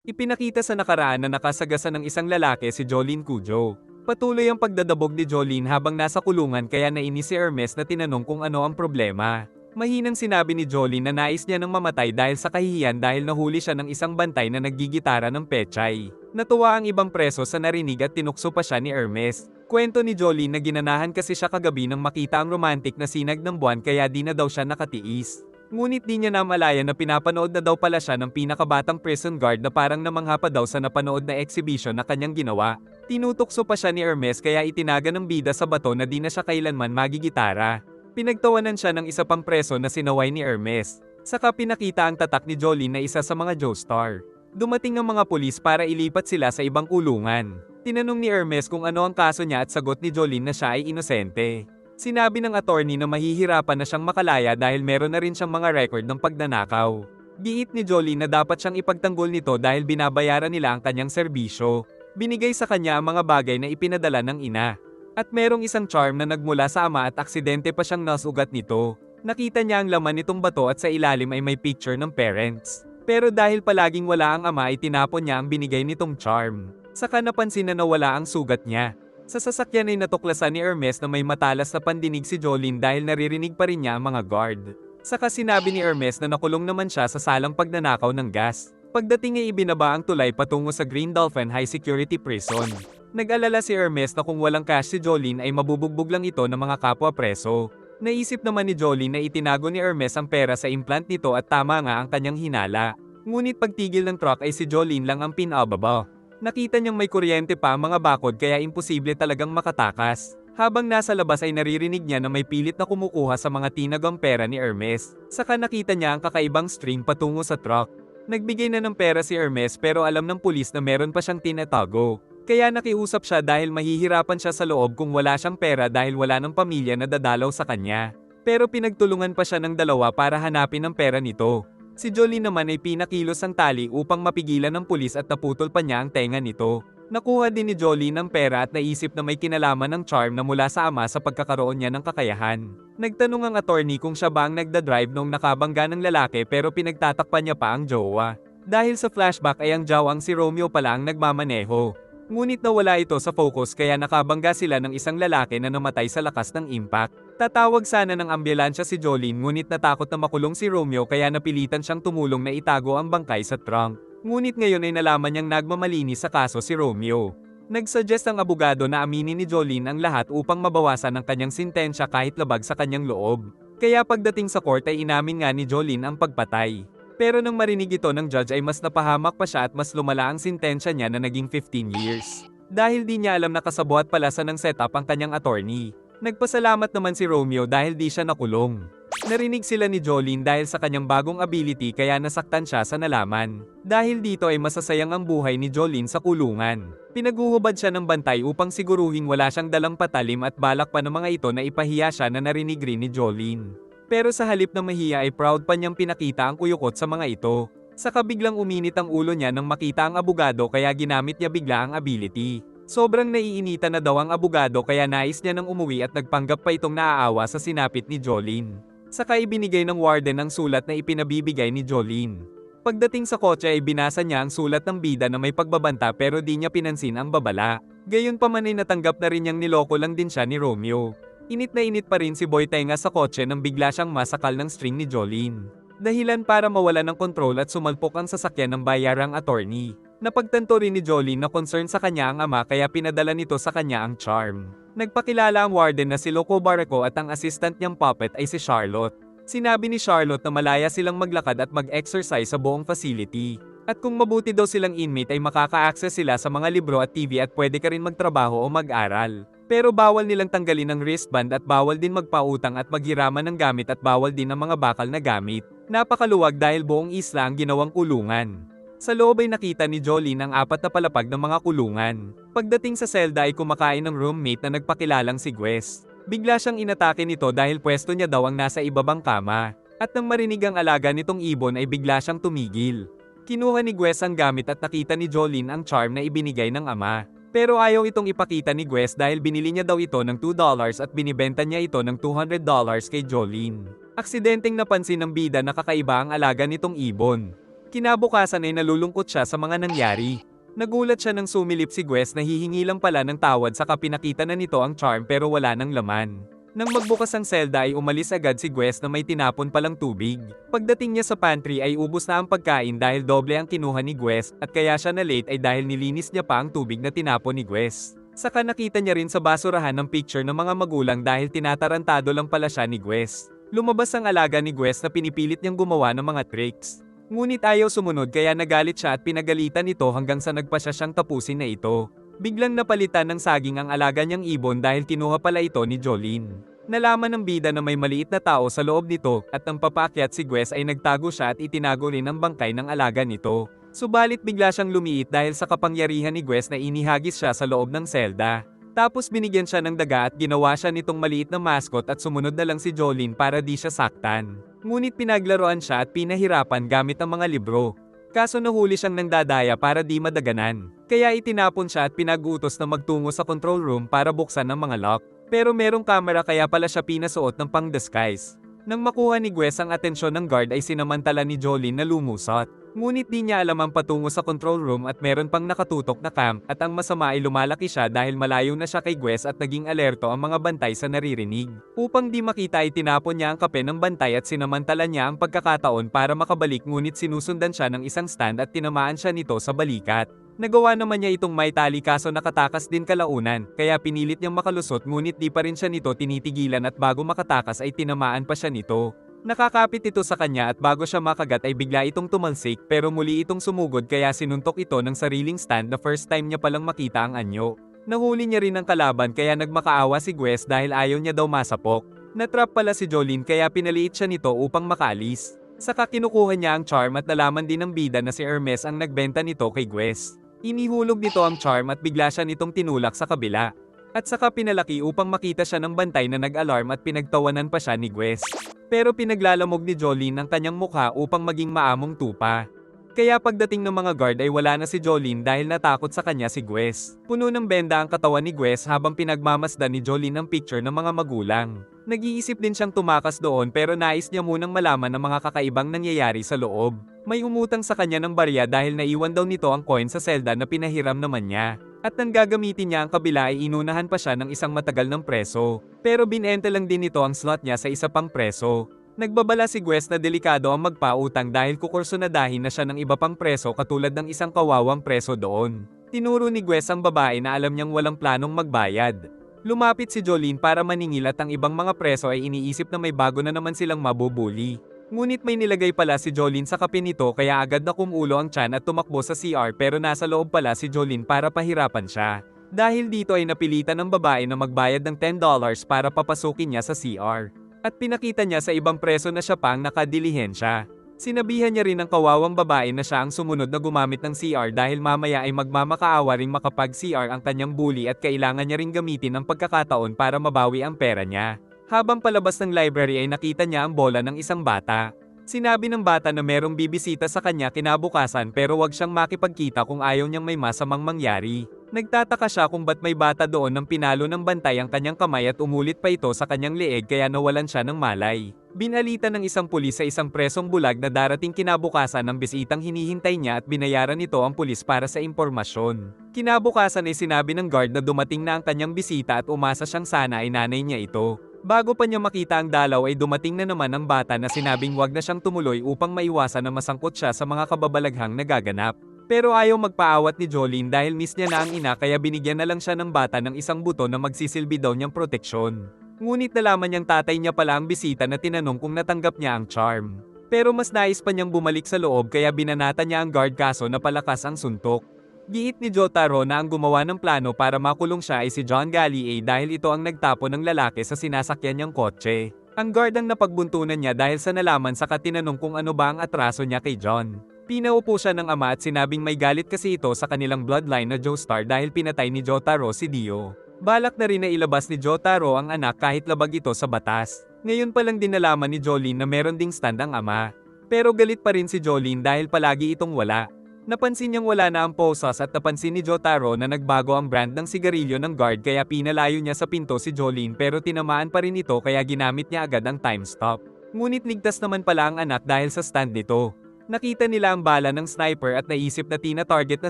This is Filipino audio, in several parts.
Ipinakita sa nakaraan na nakasagasan ng isang lalaki si Jolene Cujo. Patuloy ang pagdadabog ni Jolene habang nasa kulungan kaya nainis si Hermes na tinanong kung ano ang problema. Mahinang sinabi ni Jolene na nais niya nang mamatay dahil sa kahihiyan dahil nahuli siya ng isang bantay na naggigitara ng pechay. Natuwa ang ibang preso sa narinig at tinukso pa siya ni Hermes. Kwento ni Jolene na ginanahan kasi siya kagabi nang makita ang romantic na sinag ng buwan kaya di na daw siya nakatiis. Ngunit di niya namalayan na pinapanood na daw pala siya ng pinakabatang prison guard na parang namangha pa daw sa napanood na exhibition na kanyang ginawa. Tinutukso pa siya ni Hermes kaya itinaga ng bida sa bato na di na siya kailanman magigitara. Pinagtawanan siya ng isa pang preso na sinaway ni Hermes. Saka pinakita ang tatak ni Jolene na isa sa mga joestar. Dumating ang mga pulis para ilipat sila sa ibang kulungan. Tinanong ni Hermes kung ano ang kaso niya at sagot ni Jolene na siya ay inosente. Sinabi ng attorney na mahihirapan na siyang makalaya dahil meron na rin siyang mga record ng pagnanakaw. Giit ni Jolene na dapat siyang ipagtanggol nito dahil binabayaran nila ang kanyang serbisyo. Binigay sa kanya ang mga bagay na ipinadala ng ina. At merong isang charm na nagmula sa ama at aksidente pa siyang nasugat nito. Nakita niya ang laman nitong bato at sa ilalim ay may picture ng parents. Pero dahil palaging wala ang ama ay tinapon niya ang binigay nitong charm. Saka napansin na nawala ang sugat niya. Sa sasakyan ay natuklasan ni Hermes na may matalas na pandinig si Jolene dahil naririnig pa rin niya ang mga guard. Saka sinabi ni Hermes na nakulong naman siya sa salang pagnanakaw ng gas. Pagdating ay ibinaba ang tulay patungo sa Green Dolphin High Security Prison. Nag-alala si Hermes na kung walang cash si Jolene ay mabubugbog lang ito ng mga kapwa preso. Naisip naman ni Jolene na itinago ni Hermes ang pera sa implant nito at tama nga ang kanyang hinala. Ngunit pagtigil ng truck ay si Jolene lang ang pinababa. Nakita niyang may kuryente pa ang mga bakod kaya imposible talagang makatakas. Habang nasa labas ay naririnig niya na may pilit na kumukuha sa mga tinagang pera ni Hermes. Saka nakita niya ang kakaibang string patungo sa truck. Nagbigay na ng pera si Hermes pero alam ng pulis na meron pa siyang tinatago. Kaya nakiusap siya dahil mahihirapan siya sa loob kung wala siyang pera dahil wala ng pamilya na dadalaw sa kanya. Pero pinagtulungan pa siya ng dalawa para hanapin ang pera nito. Si Jolene naman ay pinakilos ang tali upang mapigilan ng pulis at naputol pa niya ang tenga nito. Nakuha din ni Jolene ang pera at naisip na may kinalaman ng charm na mula sa ama sa pagkakaroon niya ng kakayahan. Nagtanong ang attorney kung siya ba ang nagdadrive nung nakabangga ng lalaki pero pinagtatakpan niya pa ang jowa. Dahil sa flashback ay ang jawang si Romeo pala ang nagmamaneho. Ngunit nawala ito sa focus kaya nakabangga sila ng isang lalaki na namatay sa lakas ng impact. Tatawag sana ng ambulansya si Jolene ngunit natakot na makulong si Romeo kaya napilitan siyang tumulong na itago ang bangkay sa trunk. Ngunit ngayon ay nalaman niyang nagmamalinis sa kaso si Romeo. Nagsuggest ang abogado na aminin ni Jolene ang lahat upang mabawasan ang kanyang sintensya kahit labag sa kanyang loob. Kaya pagdating sa court ay inamin nga ni Jolene ang pagpatay. Pero nang marinig ito ng judge ay mas napahamak pa siya at mas lumala ang sintensya niya na naging 15 years. Dahil di niya alam na kasabuat pala sa ng setup ang kanyang attorney. Nagpasalamat naman si Romeo dahil di siya nakulong. Narinig sila ni Jolene dahil sa kanyang bagong ability kaya nasaktan siya sa nalaman. Dahil dito ay masasayang ang buhay ni Jolene sa kulungan. Pinaguhubad siya ng bantay upang siguruhing wala siyang dalang patalim at balak pa ng mga ito na ipahiya siya na narinig rin ni Jolene. Pero sa halip na mahiya ay proud pa niyang pinakita ang kuyukot sa mga ito. Saka biglang uminit ang ulo niya nang makita ang abogado kaya ginamit niya bigla ang ability. Sobrang naiinitan na daw ang abogado kaya nais niya nang umuwi at nagpanggap pa itong naaawa sa sinapit ni Jolene. Saka ibinigay ng warden ang sulat na ipinabibigay ni Jolene. Pagdating sa kotse ay binasa niya ang sulat ng bida na may pagbabanta pero di niya pinansin ang babala. Gayunpaman ay natanggap na rin niyang niloko lang din siya ni Romeo. Init na init pa rin si Boy Tenga sa kotse nang bigla siyang masakal ng string ni Jolene. Dahilan para mawala ng kontrol at sumalpok ang sasakyan ng bayarang attorney. Napagtanto rin ni Jolene na concern sa kanya ang ama kaya pinadala nito sa kanya ang charm. Nagpakilala ang warden na si Loco Barreco at ang assistant niyang puppet ay si Charlotte. Sinabi ni Charlotte na malaya silang maglakad at mag-exercise sa buong facility. At kung mabuti daw silang inmate ay makaka-access sila sa mga libro at TV at pwede ka rin magtrabaho o mag-aral. Pero bawal nilang tanggalin ang wristband at bawal din magpautang at maghiraman ng gamit at bawal din ang mga bakal na gamit. Napakaluwag dahil buong isla ang ginawang kulungan. Sa loob ay nakita ni Jolene ang 4 na palapag ng mga kulungan. Pagdating sa selda ay kumakain ng roommate na nagpakilalang si Gwes. Bigla siyang inatake nito dahil pwesto niya daw ang nasa ibabang kama. At nang marinig ang alaga nitong ibon ay bigla siyang tumigil. Kinuha ni Gwes ang gamit at nakita ni Jolene ang charm na ibinigay ng ama. Pero ayaw itong ipakita ni Gwes dahil binili niya daw ito ng $2 at binibenta niya ito ng $200 kay Jolene. Aksidenteng napansin ng bida na kakaiba ang alaga nitong ibon. Kinabukasan ay nalulungkot siya sa mga nangyari. Nagulat siya nang sumilip si Gwes na hihingi lang pala ng tawad saka pinakita na nito ang charm pero wala ng laman. Nang magbukas ang selda ay umalis agad si Gwes na may tinapon palang tubig. Pagdating niya sa pantry ay ubos na ang pagkain dahil doble ang kinuha ni Gwes at kaya siya na late ay dahil nilinis niya pa ang tubig na tinapon ni Gwes. Saka nakita niya rin sa basurahan ng picture ng mga magulang dahil tinatarantado lang pala siya ni Gwes. Lumabas ang alaga ni Gwes na pinipilit niyang gumawa ng mga tricks. Ngunit ayaw sumunod kaya nagalit siya at pinagalitan ito hanggang sa nagpasya siyang tapusin na ito. Biglang napalitan ng saging ang alaga niyang ibon dahil kinuha pala ito ni Jolene. Nalaman ng bida na may maliit na tao sa loob nito at nang papaakyat si Gwes ay nagtago siya at itinago rin ang bangkay ng alaga nito. Subalit bigla siyang lumiit dahil sa kapangyarihan ni Gwes na inihagis siya sa loob ng selda. Tapos binigyan siya ng daga at ginawa siya nitong maliit na mascot at sumunod na lang si Jolene para di siya saktan. Ngunit pinaglaruan siya at pinahirapan gamit ang mga libro. Kaso nahuli siyang nangdadaya para di madaganan. Kaya itinapon siya at pinag-utos na magtungo sa control room para buksan ang mga lock. Pero merong kamera kaya pala siya pinasuot ng pang-disguise. Nang makuha ni Gwes ang atensyon ng guard ay sinamantala ni Jolene na lumusot. Ngunit di niya alam ang patungo sa control room at meron pang nakatutok na cam at ang masama ay lumalaki siya dahil malayo na siya kay Gwes at naging alerto ang mga bantay sa naririnig. Upang di makita ay tinapon niya ang kape ng bantay at sinamantala niya ang pagkakataon para makabalik ngunit sinusundan siya ng isang stand at tinamaan siya nito sa balikat. Nagawa naman niya itong may tali kaso nakatakas din kalaunan, kaya pinilit niyang makalusot ngunit di pa rin siya nito tinitigilan at bago makatakas ay tinamaan pa siya nito. Nakakapit ito sa kanya at bago siya makagat ay bigla itong tumalsik pero muli itong sumugod kaya sinuntok ito ng sariling stand na first time niya palang makita ang anyo. Nahuli niya rin ang kalaban kaya nagmakaawa si Gwes dahil ayaw niya daw masapok. Natrap pala si Jolene kaya pinaliit siya nito upang makaalis. Saka kinukuha niya ang charm at nalaman din ng bida na si Hermes ang nagbenta nito kay Gwes. Inihulog nito ang charm at bigla siya nitong tinulak sa kabila. At saka pinalaki upang makita siya ng bantay na nag-alarm at pinagtawanan pa siya ni Gwes. Pero pinaglalamog ni Jolene ang kanyang mukha upang maging maamong tupa. Kaya pagdating ng mga guard ay wala na si Jolene dahil natakot sa kanya si Gwes. Puno ng benda ang katawan ni Gwes habang pinagmamasdan ni Jolene ang picture ng mga magulang. Nag-iisip din siyang tumakas doon pero nais niya munang malaman ang mga kakaibang nangyayari sa loob. May umutang sa kanya ng barya dahil naiwan daw nito ang coin sa selda na pinahiram naman niya. At nang gagamitin niya ang kabila ay inunahan pa siya ng isang matagal ng preso. Pero binenta lang din nito ang slot niya sa isa pang preso. Nagbabala si Gwes na delikado ang magpautang dahil kukursunadahin na siya ng iba pang preso katulad ng isang kawawang preso doon. Tinuro ni Gwes ang babae na alam niyang walang planong magbayad. Lumapit si Jolene para maningil at ang ibang mga preso ay iniisip na may bago na naman silang mabubuli. Ngunit may nilagay pala si Jolene sa kape nito kaya agad na kumulo ang tiyan at tumakbo sa CR pero nasa loob pala si Jolene para pahirapan siya. Dahil dito ay napilitan ng babae na magbayad ng $10 para papasukin niya sa CR. At pinakita niya sa ibang preso na siya pang nakadilihensya. Sinabihan niya rin ng kawawang babae na siya ang sumunod na gumamit ng CR dahil mamaya ay magmamakaawa ring makapag-CR ang kanyang bully at kailangan niya ring gamitin ang pagkakataon para mabawi ang pera niya. Habang palabas ng library ay nakita niya ang bola ng isang bata. Sinabi ng bata na merong bibisita sa kanya kinabukasan pero wag siyang makipagkita kung ayaw niyang may masamang mangyari. Nagtataka siya kung ba't may bata doon nang pinalo ng bantay ang kanyang kamay at umulit pa ito sa kanyang leeg kaya nawalan siya ng malay. Binalita ng isang pulis sa isang presong bulag na darating kinabukasan ng bisitang hinihintay niya at binayaran nito ang pulis para sa impormasyon. Kinabukasan ay sinabi ng guard na dumating na ang kanyang bisita at umasa siyang sana ay nanay niya ito. Bago pa niya makita ang dalaw ay dumating na naman ang bata na sinabing wag na siyang tumuloy upang maiwasan na masangkot siya sa mga kababalaghang nagaganap. Pero ayaw magpaawat ni Jolene dahil miss niya na ang ina kaya binigyan na lang siya ng bata ng isang buto na magsisilbi daw niyang proteksyon. Ngunit nalaman niyang tatay niya pala ang bisita na tinanong kung natanggap niya ang charm. Pero mas nais pa niyang bumalik sa loob kaya binanata niya ang guard kaso napalakas ang suntok. Giit ni Jotaro na ang gumawa ng plano para makulong siya ay si John Gallier dahil ito ang nagtapo ng lalaki sa sinasakyan niyang kotse. Ang guard ang napagbuntunan niya dahil sa nalaman saka tinanong kung ano ba ang atraso niya kay John. Pinaupo siya ng ama at sinabing may galit kasi ito sa kanilang bloodline na Joestar dahil pinatay ni Jotaro si Dio. Balak na rin na ilabas ni Jotaro ang anak kahit labag ito sa batas. Ngayon pa lang din nalaman ni Jolene na meron ding stand ang ama. Pero galit pa rin si Jolene dahil palagi itong wala. Napansin niyang wala na ang posas at napansin ni Jotaro na nagbago ang brand ng sigarilyo ng guard kaya pinalayo niya sa pinto si Jolene pero tinamaan pa rin ito kaya ginamit niya agad ang time stop. Ngunit ligtas naman pala ang anak dahil sa stand nito. Nakita nila ang bala ng sniper at naisip na tina-target na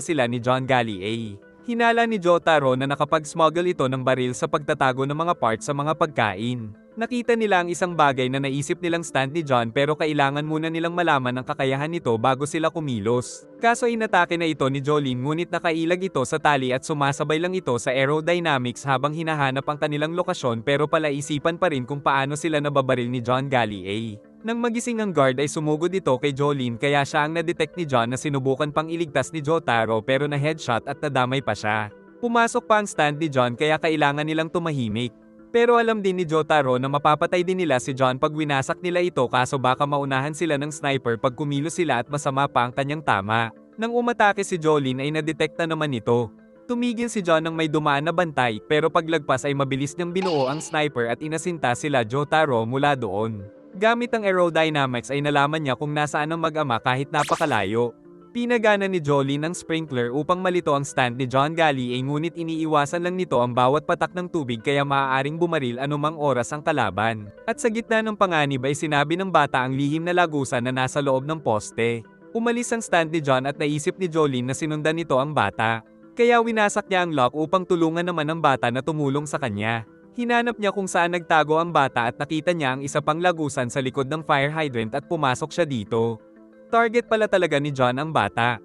sila ni John Gallier. Hinala ni Jotaro na nakapag-smuggle ito ng baril sa pagtatago ng mga parts sa mga pagkain. Nakita nila ang isang bagay na naisip nilang stand ni John pero kailangan muna nilang malaman ang kakayahan nito bago sila kumilos. Kaso inatake na ito ni Jolene ngunit nakailag ito sa tali at sumasabay lang ito sa aerodynamics habang hinahanap ang kanilang lokasyon pero palaisipan pa rin kung paano sila nababaril ni John Gallier. Nang magising ang guard ay sumugod ito kay Jolene kaya siya ang na-detect ni John na sinubukan pang iligtas ni Jotaro pero na-headshot at nadamay pa siya. Pumasok pa ang stand ni John kaya kailangan nilang tumahimik. Pero alam din ni Jotaro na mapapatay din nila si John pag winasak nila ito kaso baka maunahan sila ng sniper pag kumilos sila at masama pa ang kanyang tama. Nang umatake si Jolene ay na-detect na naman ito. Tumigil si John nang may dumaan na bantay pero paglagpas ay mabilis niyang binuo ang sniper at inasinta sila Jotaro mula doon. Gamit ang aerodynamics ay nalaman niya kung nasaan ang mag-ama kahit napakalayo. Pinagana ni Jolene ang sprinkler upang malito ang stand ni John Gallier ngunit iniiwasan lang nito ang bawat patak ng tubig kaya maaaring bumaril anumang oras ang kalaban. At sa gitna ng panganib ay sinabi ng bata ang lihim na lagusan na nasa loob ng poste. Umalis ang stand ni John at naisip ni Jolene na sinundan nito ang bata. Kaya winasak niya ang lock upang tulungan naman ang bata na tumulong sa kanya. Hinanap niya kung saan nagtago ang bata at nakita niya ang isa pang lagusan sa likod ng fire hydrant at pumasok siya dito. Target pala talaga ni John ang bata.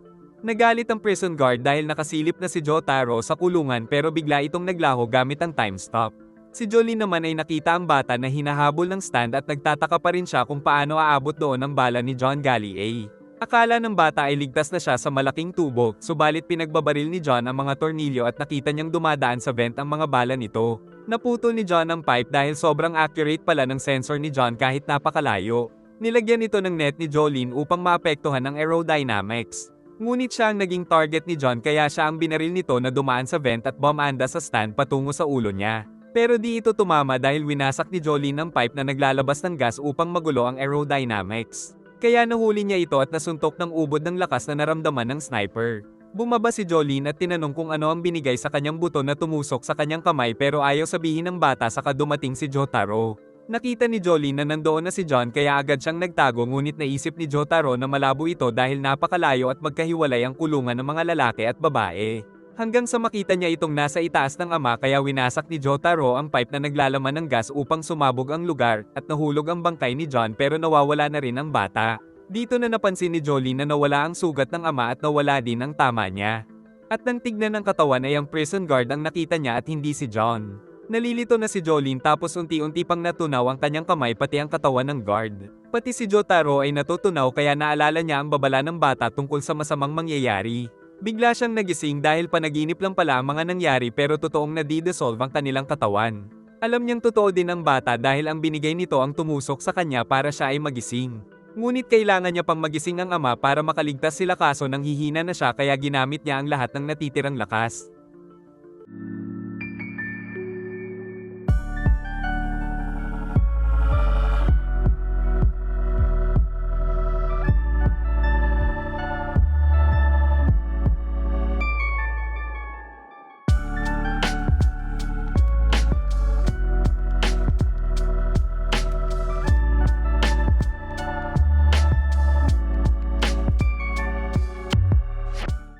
Nagalit ang prison guard dahil nakasilip na si Jotaro sa kulungan pero bigla itong naglaho gamit ang time stop. Si Jolene naman ay nakita ang bata na hinahabol ng stand at nagtataka pa rin siya kung paano aabot doon ang bala ni John Gallier. Akala ng bata ay ligtas na siya sa malaking tubo, subalit pinagbabaril ni John ang mga tornilyo at nakita niyang dumadaan sa vent ang mga bala nito. Naputol ni John ang pipe dahil sobrang accurate pala ng sensor ni John kahit napakalayo. Nilagyan ito ng net ni Jolene upang maapektuhan ang aerodynamics. Ngunit siya ang naging target ni John kaya siya ang binaril nito na dumaan sa vent at bumanda sa stand patungo sa ulo niya. Pero di ito tumama dahil winasak ni Jolene ang pipe na naglalabas ng gas upang magulo ang aerodynamics. Kaya nahuli niya ito at nasuntok ng ubod ng lakas na naramdaman ng sniper. Bumaba si Jolene at tinanong kung ano ang binigay sa kanyang buto na tumusok sa kanyang kamay pero ayaw sabihin ng bata saka dumating si Jotaro. Nakita ni Jolene na nandoon na si John kaya agad siyang nagtago ngunit naisip ni Jotaro na malabo ito dahil napakalayo at magkahiwalay ang kulungan ng mga lalaki at babae. Hanggang sa makita niya itong nasa itaas ng ama kaya winasak ni Jotaro ang pipe na naglalaman ng gas upang sumabog ang lugar at nahulog ang bangkay ni John pero nawawala na rin ang bata. Dito na napansin ni Jolene na nawala ang sugat ng ama at nawala din ang tama niya. At nang tignan ng katawan ay ang prison guard ang nakita niya at hindi si John. Nalilito na si Jolene tapos unti-unti pang natunaw ang kanyang kamay pati ang katawan ng guard. Pati si Jotaro ay natutunaw kaya naalala niya ang babala ng bata tungkol sa masamang mangyayari. Bigla siyang nagising dahil panaginip lang pala ang mga nangyari pero totoong nadi-dissolve ang kanilang katawan. Alam niyang totoo din ang bata dahil ang binigay nito ang tumusok sa kanya para siya ay magising. Ngunit kailangan niya pang magising ang ama para makaligtas sila kaso nang hihina na siya kaya ginamit niya ang lahat ng natitirang lakas.